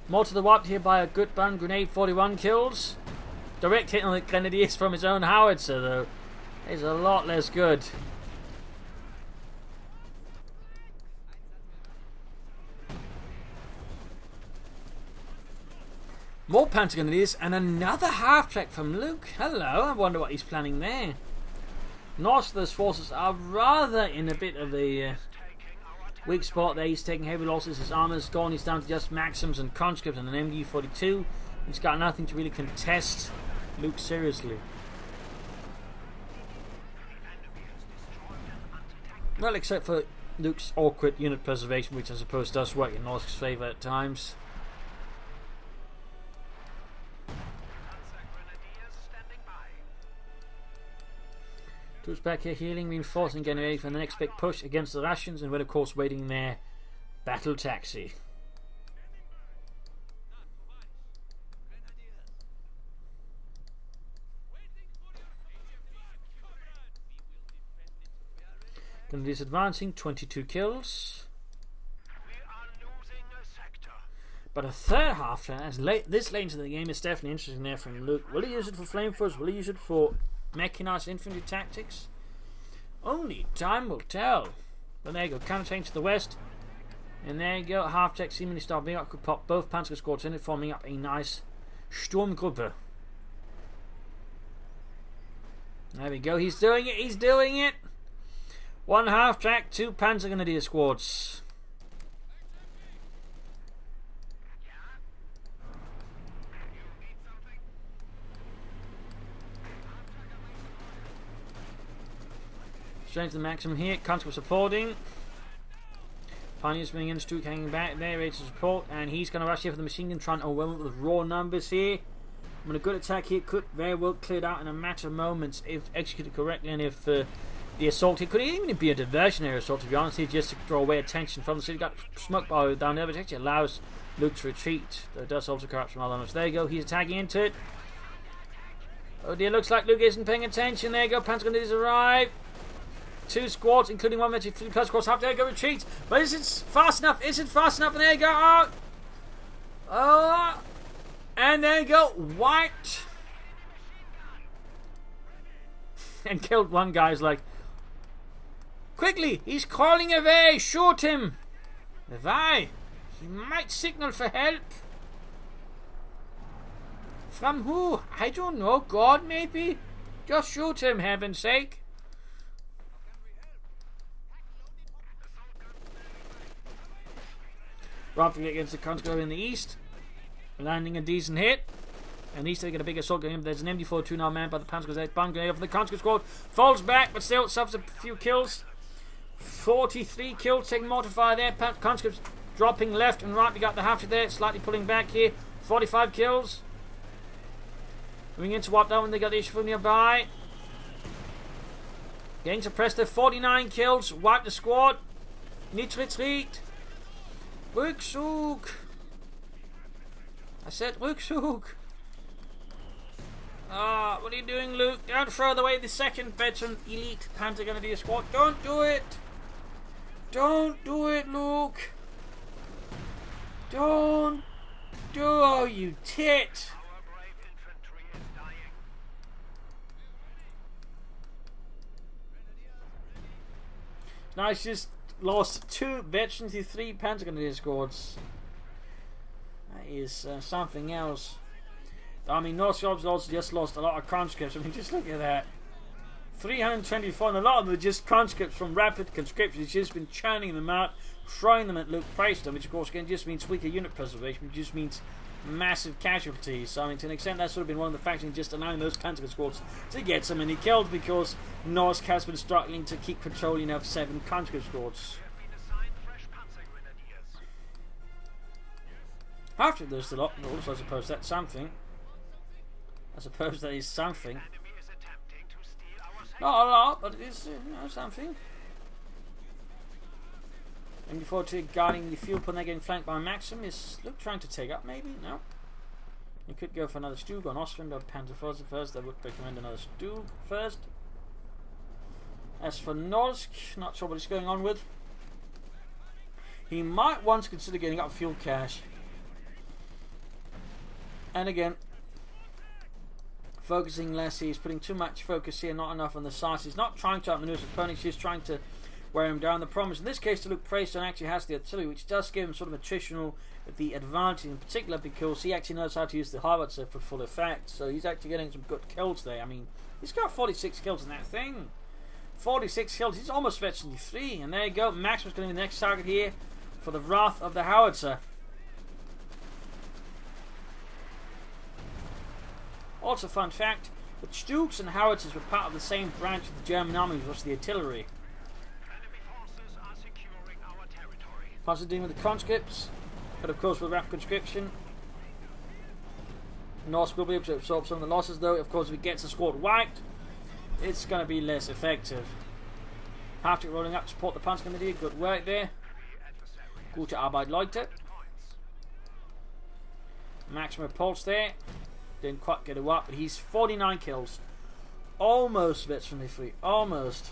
More to the wiped here by a good band grenade, 41 kills. Direct hit on the Grenadiers from his own howitzer, though. Is a lot less good. More Panzer Grenadiers and another half-track from Luke. Hello, I wonder what he's planning there. Norsk's forces are rather in a bit of a weak spot there. He's taking heavy losses. His armor's gone. He's down to just Maxims and conscripts and an MG42. He's got nothing to really contest Luke seriously. Well, except for Luke's awkward unit preservation, which I suppose does work in Norsk's favour at times. Troops back here healing, reinforcing, getting ready for the next big push against the Russians, and we're of course waiting their battle taxi. Grenadiers advancing, 22 kills. We are losing a sector. But a third half turn, as this late into the game, is definitely interesting there from Luke. Will he use it for flamethrowers? Will he use it for mechanized infantry tactics? Only time will tell. But there you go, counter change to the west. And there you go, half-tech seemingly starting up. Could pop both Panzer squads in it, forming up a nice Sturmgruppe. There we go, he's doing it, he's doing it! One half-track, 2 Panzer Grenadier squads. Straight to the Maxim here, conscript supporting. Pioneers bringing in, Stuke hanging back there, ready to support, and he's going to rush here for the machine gun, trying to overwhelm it with raw numbers here. I mean, a good attack here could very well clear out in a matter of moments if executed correctly, and if the assault here could even be a diversionary assault, to be honest, here, just to draw away attention from the city. Got smoke bomb down there, which actually allows Luke to retreat, though it does also corrupt some other numbers. There you go, he's attacking into it. Oh dear, looks like Luke isn't paying attention. There you go, Panzer Grenadiers arrive. 2 squads, including 1 military plus squads, have to go retreat. But is it fast enough? Is it fast enough? And there you go. Oh. And there you go. Wiped. And killed one guy. He's like, quickly, he's crawling away. Shoot him. Why? He might signal for help. From who? I don't know. God, maybe? Just shoot him, heaven's sake. Roughing against the conscript in the east, landing a decent hit, and these take a big assault going in. There's an MD42 now manned by the Panzer Grenadier. Bomb grenade over the conscript squad, falls back, but still suffers a few kills. 43 kills, taking more to fire there. Conscripts dropping left and right. We got the half there, slightly pulling back here. 45 kills. Moving in to wipe down when they got the issue from nearby. Getting suppressed there. 49 kills, wipe the squad. Need to retreat. Rückzug! I said Rückzug! Ah, what are you doing, Luke? Don't throw away the second veteran elite Panzer Grenadier squad. Don't do it! Don't do it, Luke! Don't do, oh, you tit! Our brave infantry is dying. Now it's just lost 2 veterans to 3 Panzer Grenadier squads. That is something else. I mean, Norsk also just lost a lot of conscripts. I mean, just look at that. 324, and a lot of them are just conscripts from rapid conscription. He's just been churning them out, throwing them at Luke Preston, which of course again just means weaker unit preservation, which just means massive casualties. So I mean, to an extent, that's sort of been one of the factors in just allowing those Pentagon squads to get so many killed, because Norsk has been struggling to keep controlling of 7 conscript squads. After there's a lot, also I suppose that's something. I suppose that is something. Not a lot, but it is, something. And before guarding the fuel point, they're getting flanked by Maxim. Is Luke trying to take up, maybe? No. He could go for another Stug on Ostwind or Panzerfaust first. I would recommend another Stug first. As for Norsk, not sure what he's going on with. He might once consider getting up fuel cache. And again, focusing less. He's putting too much focus here, not enough on the sides. He's not trying to outmaneuver his opponents, he's trying to wear him down. The problem is, in this case, to Luke Preston actually has the artillery, which does give him sort of attritional the advantage, in particular because he actually knows how to use the howitzer for full effect. So he's actually getting some good kills there. I mean, he's got 46 kills in that thing. 46 kills, he's almost veteran 3. And there you go, Maxim's going to be the next target here for the wrath of the howitzer. Also, fun fact, the Stugs and howitzers were part of the same branch of the German army, which was the artillery. Plus, dealing with the conscripts, but of course with rapid conscription, Norsk will be able to absorb some of the losses, though. Of course, if he gets the squad wiped, it's going to be less effective. Halftick rolling up to support the Panzer Committee. Good work there. Gute Arbeit, Leute. Maximum pulse there. Didn't quite get it up, but he's 49 kills. Almost veteran free. Almost.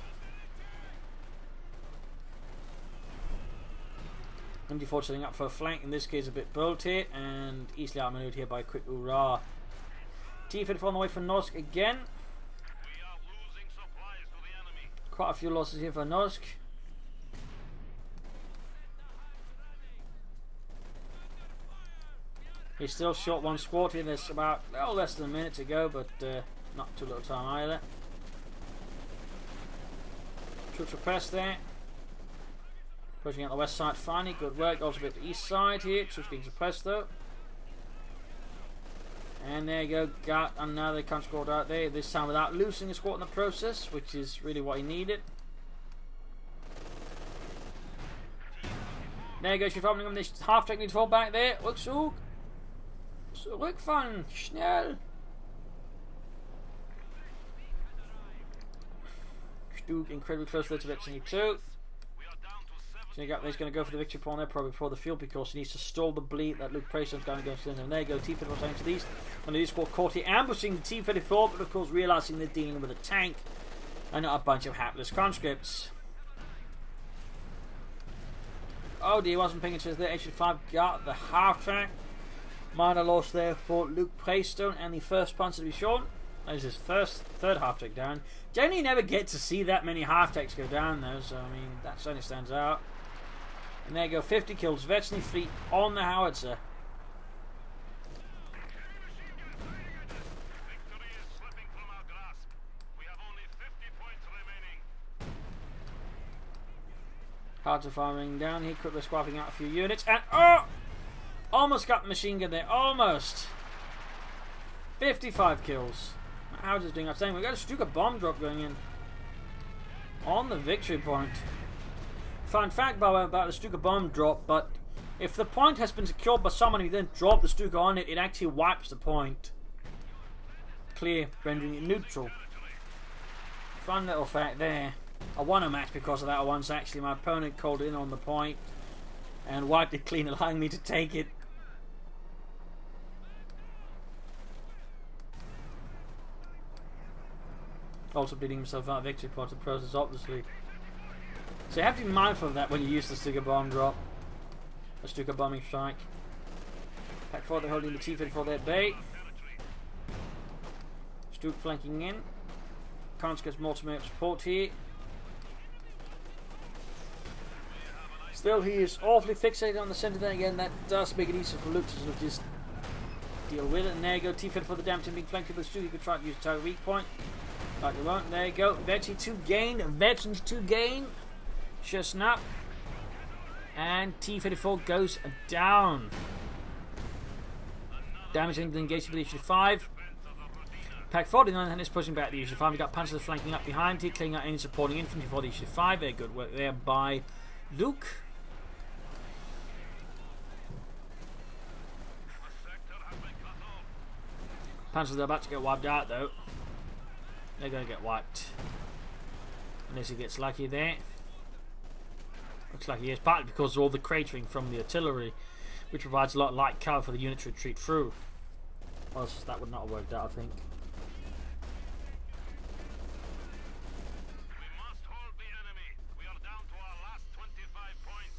MD4 setting up for a flank, in this case a bit bold here, and easily outmaneuvered here by a quick hurrah. T-54 on the way for Norsk again. Quite a few losses here for Norsk. He's still short one squad here. There's about less than a minute to go, but not too little time either. Troops repressed there. Pushing out the west side finally. Good work. Also a bit the east side here. Troops being suppressed though. And there you go. Got another country squad out there. This time without losing a squad in the process, which is really what he needed. There you go. She's following him. This half technique to fall back there. Rückzug. Zurückfahren. Schnell. Stug incredibly close there to victory 2. So he's going to go for the victory point there, probably before the field, because he needs to stall the bleed that Luke Preston's going to go to. And there you go, T-54 tanks to these. And the squad caught here, ambushing the T-54, but of course realising they're dealing with a tank and not a bunch of hapless conscripts. Oh dear, wasn't paying attention there. HV5 got the half track. Minor loss there for Luke Preston, and the first punch to be shown. That is his third half track down. Generally, you never get to see that many half tracks go down though, so I mean, that certainly stands out. And there you go, 50 kills, veteran fleet on the howitzer. Carter firing down here, quickly swapping out a few units, and almost got the machine gun there, almost. 55 kills. How's doing outstanding? We've got a Stuka bomb drop going in on the victory point. Fun fact by the way about the Stuka bomb drop, but if the point has been secured by someone who then dropped the Stuka on it, it actually wipes the point clear, rendering it neutral. Fun little fact there. I won a match because of that once actually. My opponent called in on the point and wiped it clean, allowing me to take it. Also beating himself out of victory point of process, obviously. So you have to be mindful of that when you use the Stuka bomb drop. The Stuka bombing strike. Pack 4, they're holding the T-54 there at bay. Stuk flanking in. Kans gets multi-map support here. Still, he is awfully fixated on the centre there again. That does make it easier for Luke to sort of just deal with it. And there you go, T-54 for the damage being flanked with the Stuk. You could try to use a target weak point. Like we won't. There you go. Veteran to gain. Veterans to gain. Just snap. And T-34 goes down. Damaging the engagement with the UG-5. Pack 49 and is pushing back the UG-5. We've got panzers flanking up behind it, clearing out any supporting infantry for the UG-5. Very good work there by Luke. Panzers are about to get wiped out though. They're going to get wiped. Unless he gets lucky there. Looks like he is, partly because of all the cratering from the artillery, which provides a lot of light cover for the unit to retreat through. Else that would not have worked out, I think. We must hold the enemy. We are down to our last 25 points.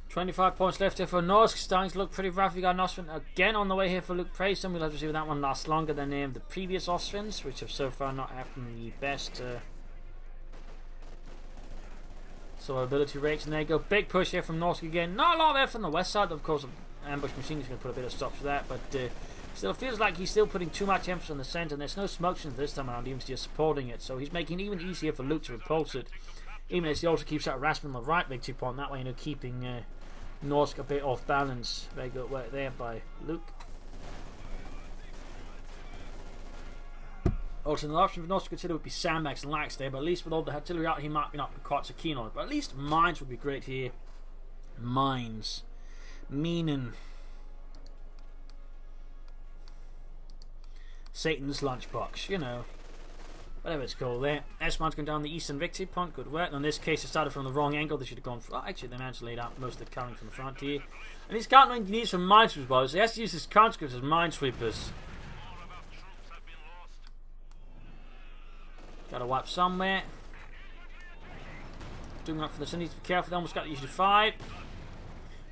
25 points left here for Norsk. Starting to look pretty rough. We got an Austrian again on the way here for Luke Preston. We'll have to see if that one lasts longer than the previous Austrians, which have so far not happened the best. So ability rates, and there you go. Big push here from Norsk again. Not a lot of effort on the west side. Of course, ambush machine is going to put a bit of stops for that, but still feels like he's still putting too much emphasis on the centre, and there's no smoke screens this time around, even just supporting it. So he's making it even easier for Luke to repulse it. Even as he also keeps that Rasmus on the right victory point, that way, you know, keeping Norsk a bit off balance. Very good work there by Luke. Also, another option for Norsk to consider would be sandbags and lax there, but at least with all the artillery out, he might not be quite so keen on it. But at least mines would be great here. Mines. Meaning Satan's lunchbox, you know. Whatever it's called there. S-mine's going down the eastern victory point. Good work. And in this case, it started from the wrong angle. They should have gone for. Oh, actually, they managed to lay out most of the covering from the front here. And he's counting engineers from minesweepers, boys. So he has to use his conscripts as minesweepers. Gotta wipe somewhere. Doing up for the sun. Needs to be careful. They almost got usually 5.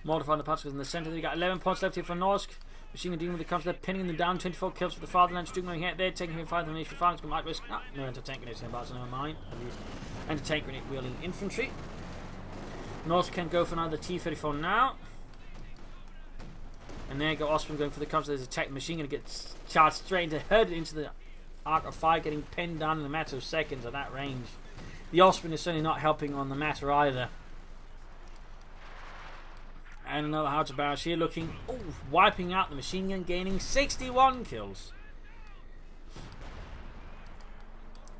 Modifying the particles in the centre. They got 11 points left here for Norsk. Machine gun dealing with the conscripts. They're pinning them down. 24 kills for the fatherland. Stigma here. They're taking him 5 damage for 5. It's going to risk. No anti-tank grenades in, but never mind. Anti-tank grenade wielding infantry. Norsk can go for another T-34 now. And there you go. Osman going for the conscripts. There's a tech machine gun to get charged straight into herded into the arc of fire, getting pinned down in a matter of seconds at that range. The Osprey is certainly not helping on the matter either. And another Howitzer barrage here looking, wiping out the machine gun, gaining 61 kills.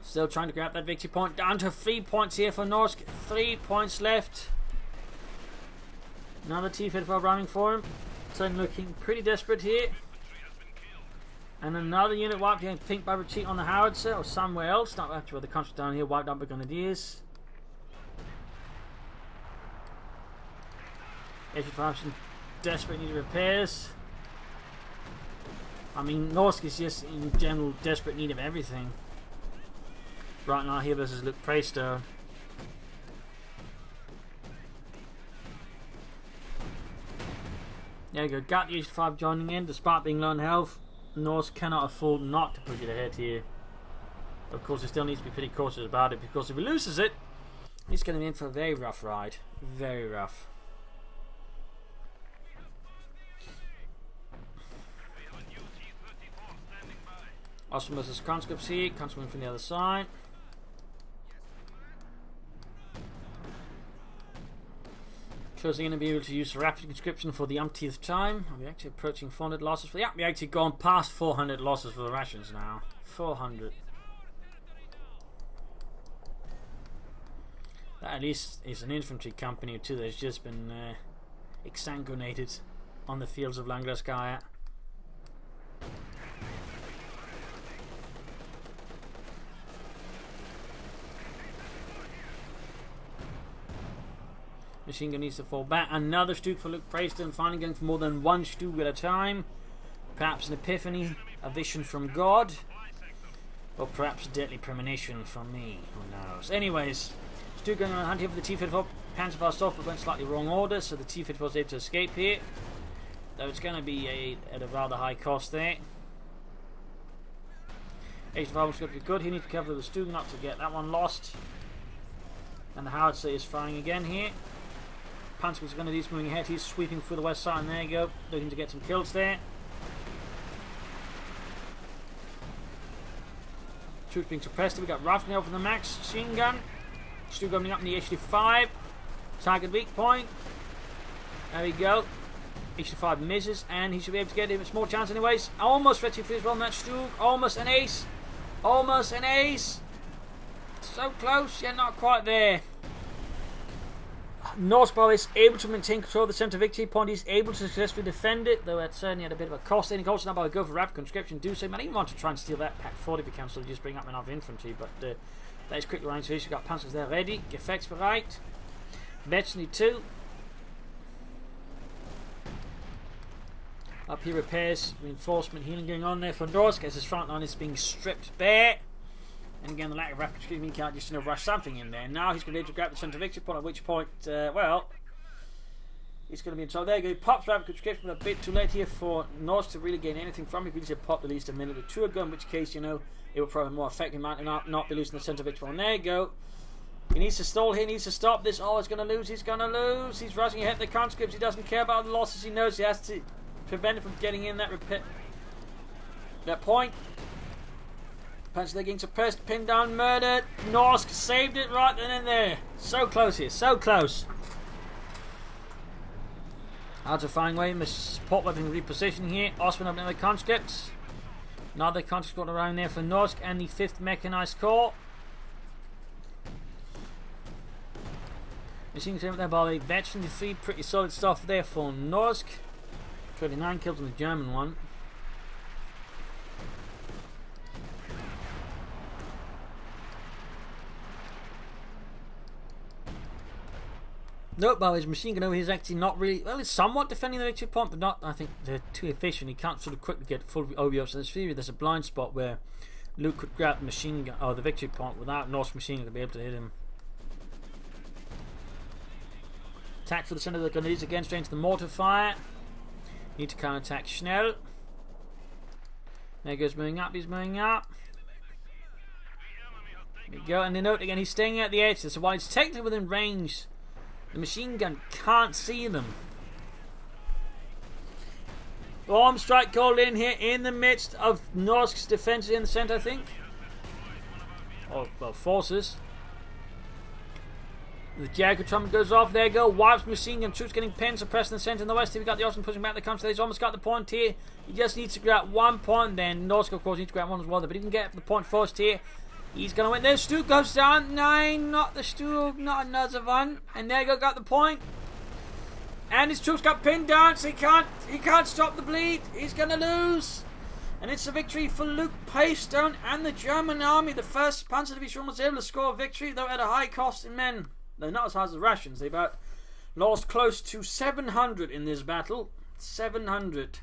Still trying to grab that victory point. Down to 3 points here for Norsk. 3 points left. Another T-34 running for him. Certainly looking pretty desperate here. And another unit wiped, I think, by retreat on the Howitzer or somewhere else. Not actually where the country down here wiped out by Grenadiers. 85 in desperate need of repairs. I mean, Norsk is just in general desperate need of everything. Right now here versus Luke Preston. There you go, got the H5 joining in despite being low on health. Norsk cannot afford not to push it ahead here. Of course, he still needs to be pretty cautious about it, because if he loses it, he's going to be in for a very rough ride. Very rough. Awesome versus conscripts here. Conscripts from the other side. Closing in and be able to use rapid conscription for the umpteenth time. Are we actually approaching 400 losses? Yeah, we actually gone past 400 losses for the Russians now. 400. That at least is an infantry company or two that's just been exsanguinated on the fields of Langraskaya. Machine gun needs to fall back. Another Stuke for Luke Preston, finally going for more than one Stuke at a time. Perhaps an epiphany, a vision from God, or perhaps a deadly premonition from me. Who knows? Anyways, Stuke going on a hunt here for the T-54. Panzerfaust off, but went slightly wrong order, so the T-54 is able to escape here. Though it's going to be at a rather high cost there. H5 is going to be good. He needs to cover the Stuke not to get that one lost. And the Howitzer is firing again here. Panzer is going to do moving ahead. He's sweeping through the west side, and there you go, looking to get some kills there. Troops being suppressed. We got Rafting over the max machine gun. Still going up in the HD5. Target weak point. There we go. HD5 misses, and he should be able to get a small chance anyways. Almost ready for his well match Stug. Almost an ace. Almost an ace. So close, yet not quite there. Norsk is able to maintain control of the centre victory point. He's able to successfully defend it, though it certainly had a bit of a cost. Any also now by go for rapid conscription. Do so. Man, even want to try and steal that pack 40 if you can, so just bring up another infantry, but that is quickly running. So you've got panzers there ready. Gefechtsbereit. Vetchny 2. Up here, repairs, reinforcement, healing going on there for Norsk as his front line is being stripped bare. And again, the lack of rapid conscription, he can't just rush something in there. Now he's going to be able to grab the centre victory point, at which point, well, he's going to be in trouble. There you go. He pops rapid conscription, but a bit too late here for Norsk to really gain anything from it. He just popped at least a minute or two ago, in which case, it will probably more effective might not be losing the centre victory point. There you go. He needs to stall here, he needs to stop this. Oh, he's going to lose, he's going to lose. He's rushing ahead of the conscripts. He doesn't care about the losses. He knows he has to prevent it from getting in that point. Panzer getting suppressed, pinned down, murdered. Norsk saved it right then and there. So close here, so close. Out of fine way, support weapon reposition here. Osman up in the conscripts. Another conscript got around there for Norsk and the 5th Mechanized Corps. Machine gun there by the veteran defeat. Pretty solid stuff there for Norsk. 29 kills on the German one. Nope, by his machine gun over here is actually not really, well, it's somewhat defending the victory point, but not, I think, they're too efficient. He can't sort of quickly get full OBO. So there's a blind spot where Luke could grab the machine gun, or the victory point, without Norsk machine gun to be able to hit him. Attack for the centre of the grenades again, straight into the mortar fire. Need to counter-attack Schnell. There goes moving up, he's moving up. There we go, and the note again, he's staying at the edge, so while he's technically within range, the machine gun can't see them. Bomb strike called in here in the midst of Norsk's defense in the centre, I think. Oh, well, forces. The Jaguar goes off. There you go. Wipes machine gun troops getting pinned, suppressed in the centre. In the west, we've got the Austin pushing back the country. He's almost got the point here. He just needs to grab 1 point. Then Norsk, of course, needs to grab 1 as well. But he can get the point first here. He's going to win. There, Stug goes down. 9, not the Stug, not another one. And there you go, got the point. And his troops got pinned down, so he can't stop the bleed. He's going to lose. And it's a victory for Luke Paystone and the German army. The 1st Panzer Division was able to score a victory, though at a high cost in men. They're not as high as the Russians. They about lost close to 700 in this battle. 700.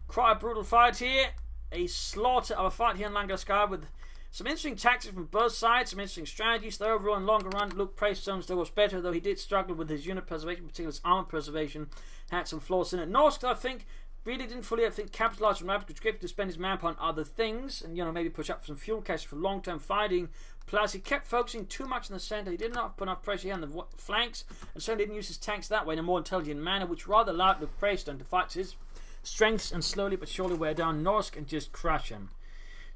Quite a brutal fight here. A slaughter of a fight here in Langraskaya with some interesting tactics from both sides, some interesting strategies. The overall and longer run, Luke Paystone still was better, though he did struggle with his unit preservation, particularly his armor preservation. Had some flaws in it. Norsk, I think, really didn't fully, capitalise on rapid conscription to spend his manpower on other things, and maybe push up some fuel caches for long-term fighting. Plus, he kept focusing too much in the centre. He did not put enough pressure on the flanks, and certainly didn't use his tanks that way in a more intelligent manner, which rather allowed Luke Paystone to fight his strengths and slowly but surely wear down Norsk and just crush him.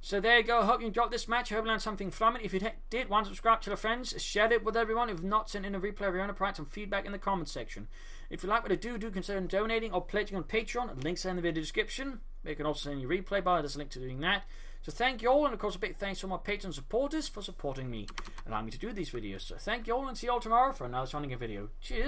So there you go. I hope you enjoyed this match. I hope you learned something from it. If you did, want to subscribe to your friends, share it with everyone. If not, send in a replay of your own, provide some feedback in the comments section. If you like what I do consider donating or pledging on Patreon. Links are in the video description. You can also send your replay bar. There's a link to doing that. So thank you all, and of course a big thanks to my Patreon supporters for supporting me, allowing me to do these videos. So thank you all, and see you all tomorrow for another Sonic video. Cheers.